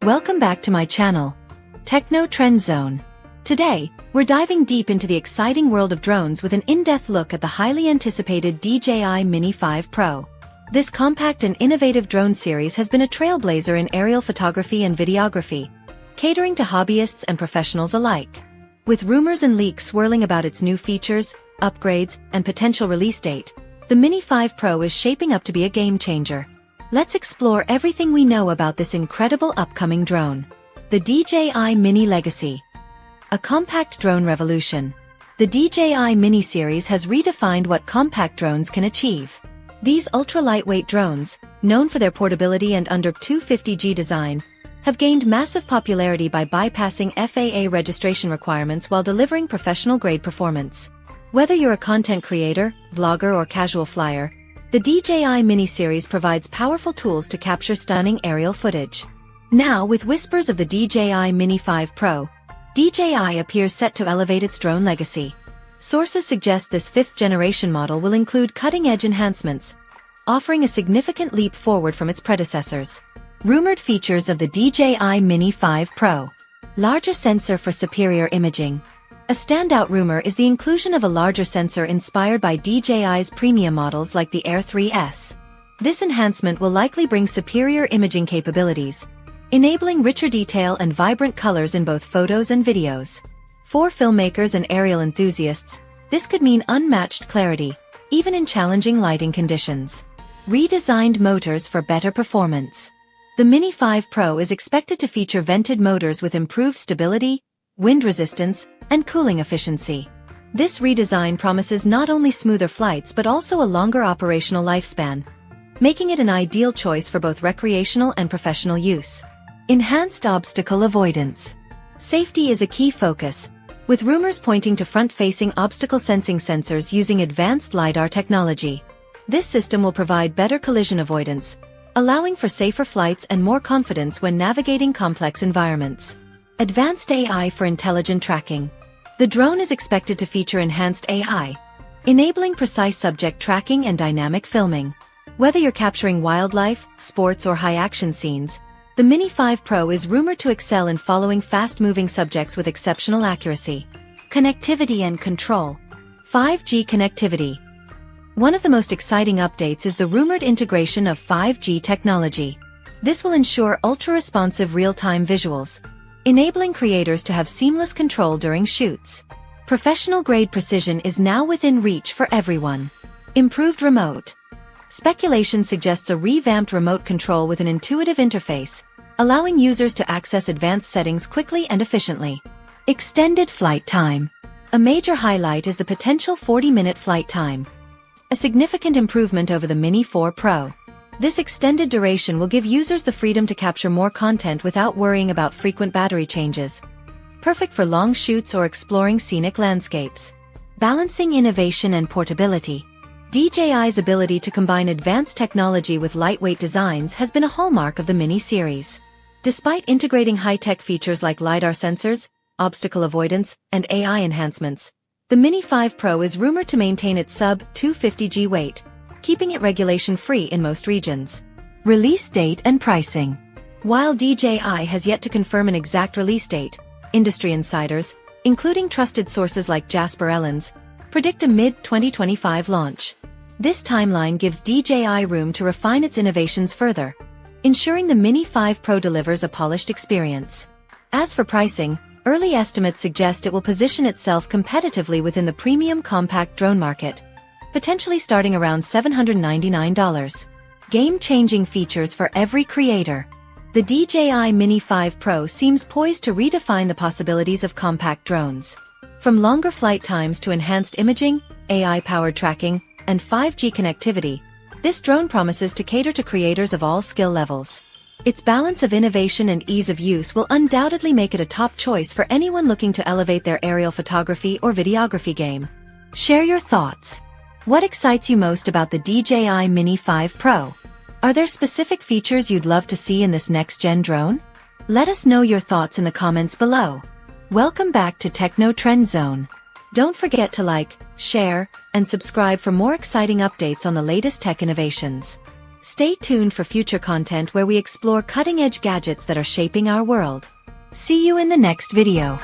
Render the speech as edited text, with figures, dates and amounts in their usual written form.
Welcome back to my channel, Techno Trend Zone. Today, we're diving deep into the exciting world of drones with an in-depth look at the highly anticipated DJI Mini 5 Pro. This compact and innovative drone series has been a trailblazer in aerial photography and videography, catering to hobbyists and professionals alike. With rumors and leaks swirling about its new features, upgrades, and potential release date, the Mini 5 Pro is shaping up to be a game-changer. Let's explore everything we know about this incredible upcoming drone. The DJI Mini Legacy. A compact drone revolution. The DJI Mini series has redefined what compact drones can achieve. These ultra-lightweight drones, known for their portability and under 250G design, have gained massive popularity by bypassing FAA registration requirements while delivering professional-grade performance. Whether you're a content creator, vlogger, or casual flyer, the DJI Mini series provides powerful tools to capture stunning aerial footage. Now, with whispers of the DJI Mini 5 Pro, DJI appears set to elevate its drone legacy. Sources suggest this fifth-generation model will include cutting-edge enhancements, offering a significant leap forward from its predecessors. Rumored features of the DJI Mini 5 Pro. Larger sensor for superior imaging. A standout rumor is the inclusion of a larger sensor inspired by DJI's premium models like the Air 3S. This enhancement will likely bring superior imaging capabilities, enabling richer detail and vibrant colors in both photos and videos. For filmmakers and aerial enthusiasts, this could mean unmatched clarity, even in challenging lighting conditions. Redesigned motors for better performance. The Mini 5 Pro is expected to feature vented motors with improved stability, wind resistance, and cooling efficiency. This redesign promises not only smoother flights but also a longer operational lifespan, making it an ideal choice for both recreational and professional use. Enhanced obstacle avoidance. Safety is a key focus, with rumors pointing to front-facing obstacle sensing sensors using advanced LiDAR technology. This system will provide better collision avoidance, allowing for safer flights and more confidence when navigating complex environments. Advanced AI for intelligent tracking. The drone is expected to feature enhanced AI, enabling precise subject tracking and dynamic filming. Whether you're capturing wildlife, sports, or high-action scenes, the Mini 5 Pro is rumored to excel in following fast-moving subjects with exceptional accuracy. Connectivity and control. 5G connectivity. One of the most exciting updates is the rumored integration of 5G technology. This will ensure ultra-responsive real-time visuals, enabling creators to have seamless control during shoots. Professional-grade precision is now within reach for everyone. Improved remote. Speculation suggests a revamped remote control with an intuitive interface, allowing users to access advanced settings quickly and efficiently. Extended flight time. A major highlight is the potential 40-minute flight time, a significant improvement over the Mini 4 Pro. This extended duration will give users the freedom to capture more content without worrying about frequent battery changes. Perfect for long shoots or exploring scenic landscapes. Balancing innovation and portability. DJI's ability to combine advanced technology with lightweight designs has been a hallmark of the Mini series. Despite integrating high-tech features like LiDAR sensors, obstacle avoidance, and AI enhancements, the Mini 5 Pro is rumored to maintain its sub-250G weight, keeping it regulation-free in most regions. Release date and pricing. While DJI has yet to confirm an exact release date, industry insiders, including trusted sources like Jasper Ellens, predict a mid-2025 launch. This timeline gives DJI room to refine its innovations further, ensuring the Mini 5 Pro delivers a polished experience. As for pricing, early estimates suggest it will position itself competitively within the premium compact drone market, potentially starting around $799. Game-changing features for every creator. The DJI Mini 5 Pro seems poised to redefine the possibilities of compact drones. From longer flight times to enhanced imaging, AI-powered tracking, and 5G connectivity, this drone promises to cater to creators of all skill levels. Its balance of innovation and ease of use will undoubtedly make it a top choice for anyone looking to elevate their aerial photography or videography game. Share your thoughts. What excites you most about the DJI Mini 5 Pro? Are there specific features you'd love to see in this next-gen drone? Let us know your thoughts in the comments below. Welcome back to Techno Trend Zone. Don't forget to like, share, and subscribe for more exciting updates on the latest tech innovations. Stay tuned for future content where we explore cutting-edge gadgets that are shaping our world. See you in the next video.